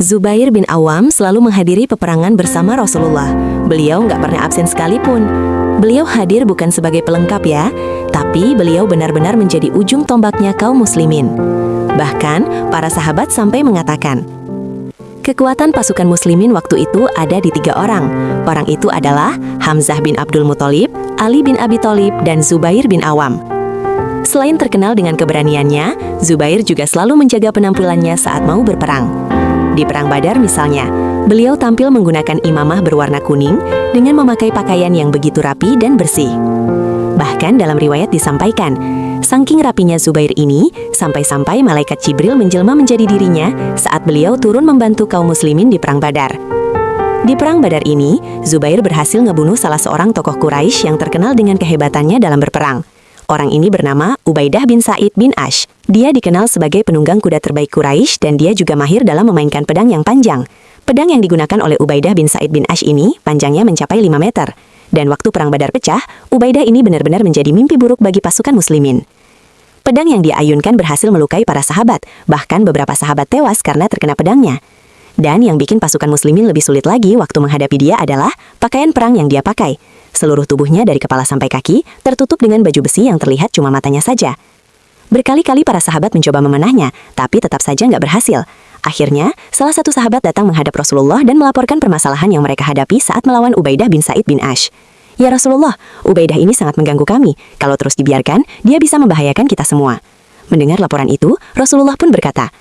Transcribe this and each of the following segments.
Zubair bin Awam selalu menghadiri peperangan bersama Rasulullah. Beliau nggak pernah absen sekalipun. Beliau hadir bukan sebagai pelengkap ya, tapi beliau benar-benar menjadi ujung tombaknya kaum muslimin. Bahkan, para sahabat sampai mengatakan, kekuatan pasukan muslimin waktu itu ada di 3 orang. Orang itu adalah Hamzah bin Abdul Muthalib, Ali bin Abi Thalib, dan Zubair bin Awam. Selain terkenal dengan keberaniannya, Zubair juga selalu menjaga penampilannya saat mau berperang. Di Perang Badar misalnya, beliau tampil menggunakan imamah berwarna kuning dengan memakai pakaian yang begitu rapi dan bersih. Bahkan dalam riwayat disampaikan, saking rapinya Zubair ini, sampai-sampai malaikat Jibril menjelma menjadi dirinya saat beliau turun membantu kaum muslimin di Perang Badar. Di Perang Badar ini, Zubair berhasil ngebunuh salah seorang tokoh Quraisy yang terkenal dengan kehebatannya dalam berperang. Orang ini bernama Ubaidah bin Sa'id bin Ash. Dia dikenal sebagai penunggang kuda terbaik Quraisy dan dia juga mahir dalam memainkan pedang yang panjang. Pedang yang digunakan oleh Ubaidah bin Sa'id bin Ash ini panjangnya mencapai 5 meter. Dan waktu Perang Badar pecah, Ubaidah ini benar-benar menjadi mimpi buruk bagi pasukan muslimin. Pedang yang diayunkan berhasil melukai para sahabat, bahkan beberapa sahabat tewas karena terkena pedangnya. Dan yang bikin pasukan muslimin lebih sulit lagi waktu menghadapi dia adalah pakaian perang yang dia pakai. Seluruh tubuhnya dari kepala sampai kaki tertutup dengan baju besi yang terlihat cuma matanya saja. Berkali-kali para sahabat mencoba memanahnya, tapi tetap saja nggak berhasil. Akhirnya, salah satu sahabat datang menghadap Rasulullah dan melaporkan permasalahan yang mereka hadapi saat melawan Ubaidah bin Sa'id bin Ash. Ya Rasulullah, Ubaidah ini sangat mengganggu kami. Kalau terus dibiarkan, dia bisa membahayakan kita semua. Mendengar laporan itu, Rasulullah pun berkata,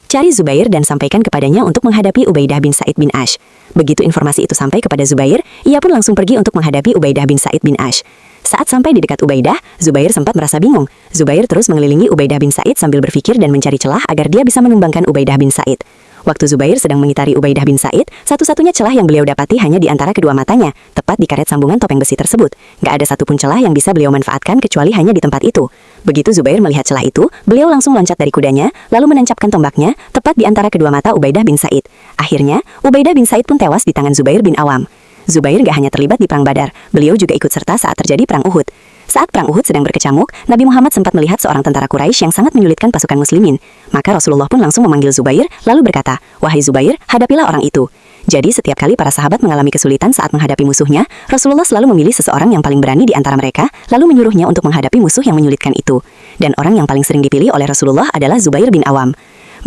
cari Zubair dan sampaikan kepadanya untuk menghadapi Ubaidah bin Sa'id bin Ash. Begitu informasi itu sampai kepada Zubair, ia pun langsung pergi untuk menghadapi Ubaidah bin Sa'id bin Ash. Saat sampai di dekat Ubaidah, Zubair sempat merasa bingung. Zubair terus mengelilingi Ubaidah bin Sa'id sambil berpikir dan mencari celah agar dia bisa menumbangkan Ubaidah bin Sa'id. Waktu Zubair sedang mengitari Ubaidah bin Sa'id, satu-satunya celah yang beliau dapati hanya di antara kedua matanya, tepat di karet sambungan topeng besi tersebut. Gak ada satupun celah yang bisa beliau manfaatkan kecuali hanya di tempat itu. Begitu Zubair melihat celah itu, beliau langsung loncat dari kudanya, lalu menancapkan tombaknya, tepat di antara kedua mata Ubaidah bin Sa'id. Akhirnya, Ubaidah bin Sa'id pun tewas di tangan Zubair bin Awam. Zubair gak hanya terlibat di Perang Badar, beliau juga ikut serta saat terjadi Perang Uhud. Saat Perang Uhud sedang berkecamuk, Nabi Muhammad sempat melihat seorang tentara Quraisy yang sangat menyulitkan pasukan muslimin. Maka Rasulullah pun langsung memanggil Zubair, lalu berkata, wahai Zubair, hadapilah orang itu. Jadi setiap kali para sahabat mengalami kesulitan saat menghadapi musuhnya, Rasulullah selalu memilih seseorang yang paling berani di antara mereka, lalu menyuruhnya untuk menghadapi musuh yang menyulitkan itu. Dan orang yang paling sering dipilih oleh Rasulullah adalah Zubair bin Awam.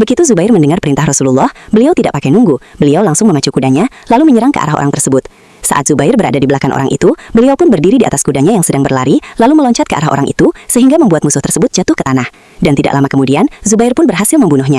Begitu Zubair mendengar perintah Rasulullah, beliau tidak pakai nunggu, beliau langsung memacu kudanya, lalu menyerang ke arah orang tersebut. Saat Zubair berada di belakang orang itu, beliau pun berdiri di atas kudanya yang sedang berlari, lalu meloncat ke arah orang itu, sehingga membuat musuh tersebut jatuh ke tanah. Dan tidak lama kemudian, Zubair pun berhasil membunuhnya.